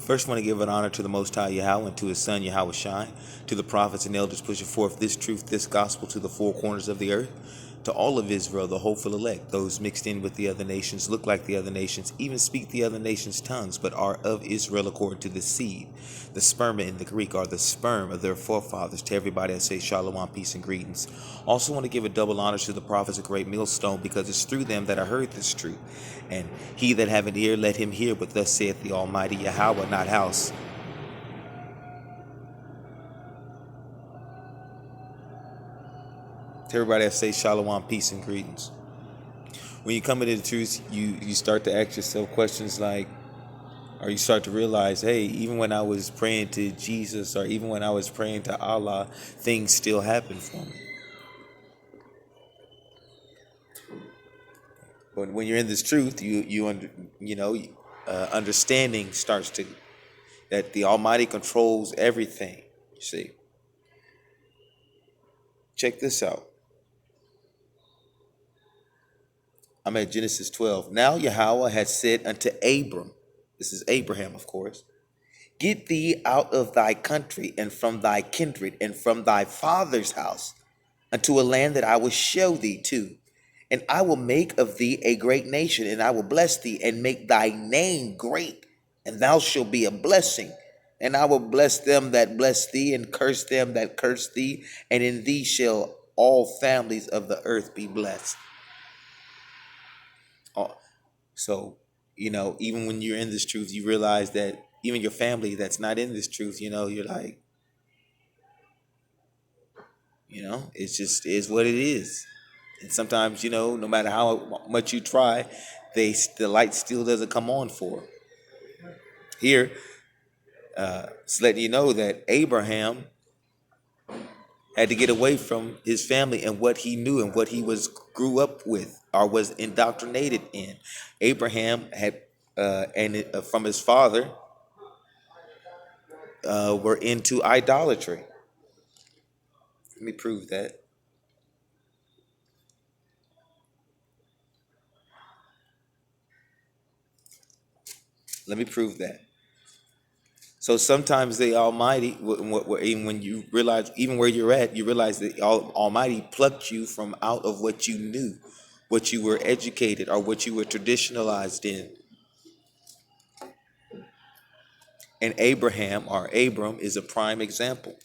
First, I want to give an honor to the Most High Yahweh and to His Son Yahweh Shai, to the prophets and elders pushing forth this truth, this gospel to the four corners of the earth, to all of Israel, the hopeful elect, those mixed in with the other nations, look like the other nations, even speak the other nations' tongues, but are of Israel according to the seed. The sperma in the Greek are the sperm of their forefathers. To everybody I say shalom, peace, and greetings. Also want to give a double honor to the prophets of Great Millstone, because it's through them that I heard this truth. And he that have an ear, let him hear what thus saith the Almighty Yahweh, not house. To everybody I say shalom, peace, and greetings. When you come into the truth, you start to ask yourself questions like, or you start to realize, hey, even when I was praying to Jesus, or even when I was praying to Allah, things still happen for me. But when you're in this truth, understanding starts to, that the Almighty controls everything. You see, check this out. I'm at Genesis 12. Now Yahweh had said unto Abram, this is Abraham, of course, get thee out of thy country and from thy kindred and from thy father's house unto a land that I will show thee to. And I will make of thee a great nation, and I will bless thee and make thy name great, and thou shalt be a blessing. And I will bless them that bless thee, and curse them that curse thee, and in thee shall all families of the earth be blessed. So, even when you're in this truth, you realize that even your family that's not in this truth, you're like, it just is what it is. And sometimes, no matter how much you try, the light still doesn't come on for them. Here, it's letting you know that Abraham had to get away from his family and what he knew and what he grew up with or was indoctrinated in. Abraham had from his father were into idolatry. Let me prove that. Let me prove that. So sometimes the Almighty, even when you realize, even where you're at, you realize that Almighty plucked you from out of what you knew, what you were educated, or what you were traditionalized in. And Abraham, or Abram, is a prime example.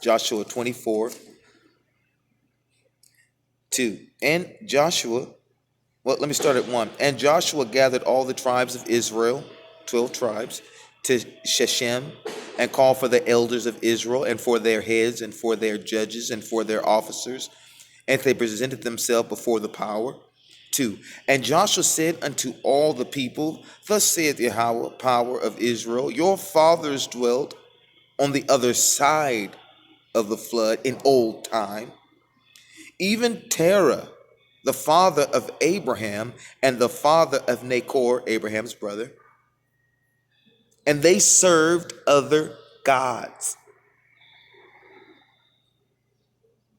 Joshua 24:2. And Joshua, let me start at 1. And Joshua gathered all the tribes of Israel, 12 tribes, to Shechem, and called for the elders of Israel, and for their heads, and for their judges, and for their officers. And they presented themselves before the power. 2. And Joshua said unto all the people, thus saith Yahweh, power of Israel, your fathers dwelt on the other side of the flood in old time, even Terah, the father of Abraham and the father of Nachor, Abraham's brother, and they served other gods.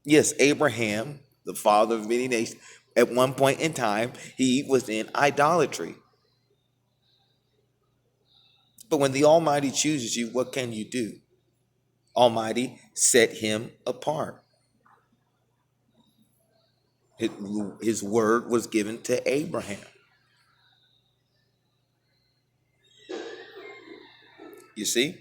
Yes, Abraham, the father of many nations, at one point in time, he was in idolatry. But when the Almighty chooses you, what can you do? Almighty set him apart. His word was given to Abraham. You see?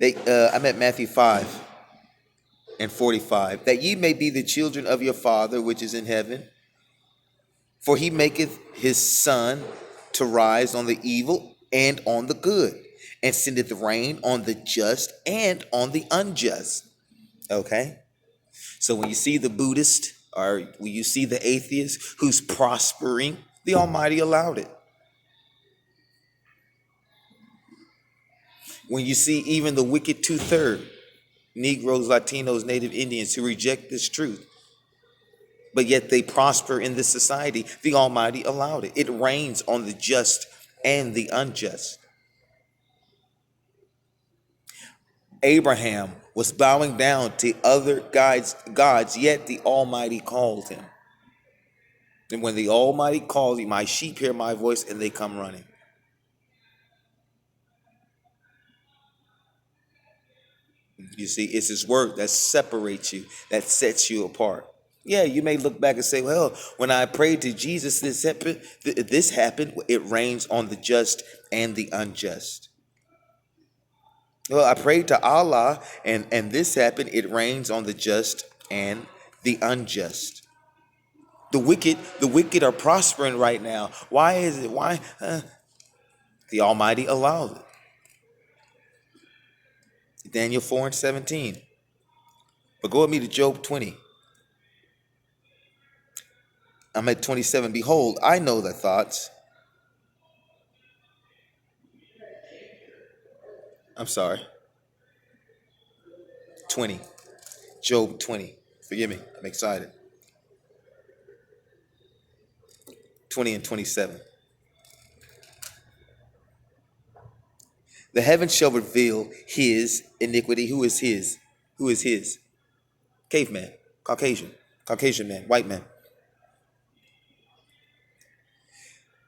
I'm at Matthew 5:45. That ye may be the children of your Father which is in heaven. For he maketh his sun to rise on the evil and on the good, and sendeth rain on the just and on the unjust. Okay? So when you see the Buddhist, or when you see the atheist who's prospering, the Almighty allowed it. When you see even the wicked two-thirds, Negroes, Latinos, Native Indians who reject this truth, but yet they prosper in this society. The Almighty allowed it. It rains on the just and the unjust. Abraham was bowing down to other gods, yet the Almighty called him. And when the Almighty calls you, my sheep hear my voice and they come running. You see, it's his word that separates you, that sets you apart. Yeah, you may look back and say, well, when I prayed to Jesus, this happened. This happened. It rains on the just and the unjust. Well, I prayed to Allah and this happened. It rains on the just and the unjust. The wicked are prospering right now. Why is it? Why? The Almighty allowed it. Daniel 4:17. But go with me to Job 20. I'm at 27. Behold, I know the thoughts. I'm sorry. 20. Job 20. Forgive me. I'm excited. 20 and 27. The heavens shall reveal his iniquity. Who is his? Who is his? Caveman. Caucasian man. White man.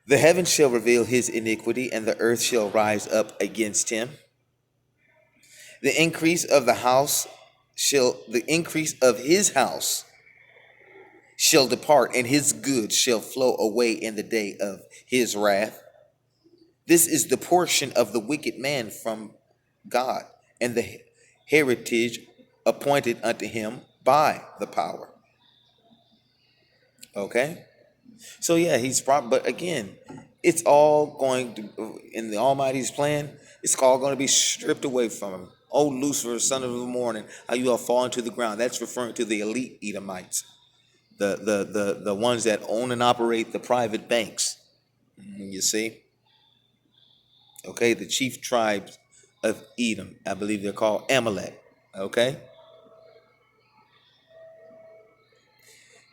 The heavens shall reveal his iniquity, and the earth shall rise up against him. The increase of his house shall depart, and his good shall flow away in the day of his wrath. This is the portion of the wicked man from God, and the heritage appointed unto him by the power. Okay? So yeah, but again, it's all going to, in the Almighty's plan, it's all going to be stripped away from him. Oh, Lucifer, son of the morning, how you are fallen to the ground. That's referring to the elite Edomites, the ones that own and operate the private banks. You see? Okay, the chief tribes of Edom, I believe they're called Amalek. Okay?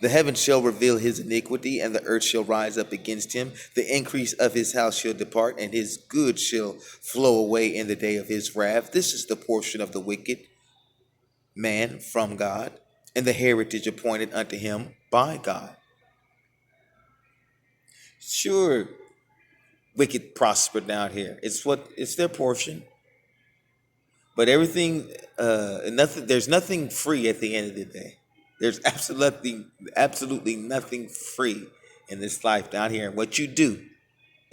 The heavens shall reveal his iniquity, and the earth shall rise up against him. The increase of his house shall depart, and his good shall flow away in the day of his wrath. This is the portion of the wicked man from God, and the heritage appointed unto him by God. Sure, wicked prosper down here. It's their portion. But everything, there's nothing free at the end of the day. There's absolutely nothing free in this life down here. And what you do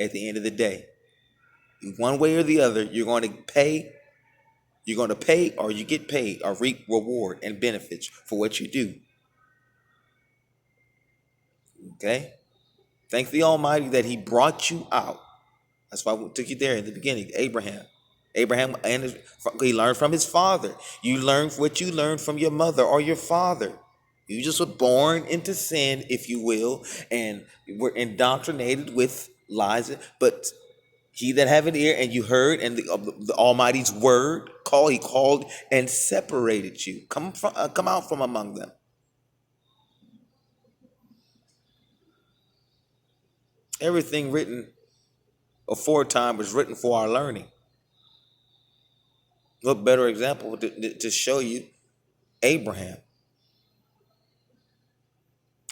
at the end of the day, one way or the other, you're going to pay. You're going to pay, or you get paid, or reap reward and benefits for what you do. Okay? Thank the Almighty that he brought you out. That's why we took you there in the beginning. Abraham, and he learned from his father. You learned what you learned from your mother or your father. You just were born into sin, if you will, and were indoctrinated with lies. But he that have an ear, and you heard, and the Almighty's word he called and separated you. Come out from among them. Everything written aforetime was written for our learning. What better example to show you Abraham,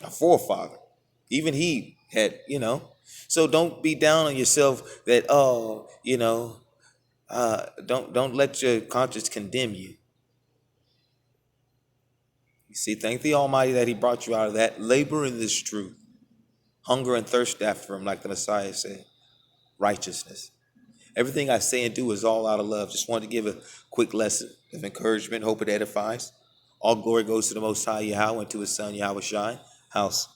our forefather. Even he had, So don't be down on yourself that, don't let your conscience condemn you. You see, thank the Almighty that he brought you out of that. Labor in this truth. Hunger and thirst after him, like the Messiah said. Righteousness. Everything I say and do is all out of love. Just wanted to give a quick lesson of encouragement. Hope it edifies. All glory goes to the Most High Yahweh and to his Son Yahweh Shai. House.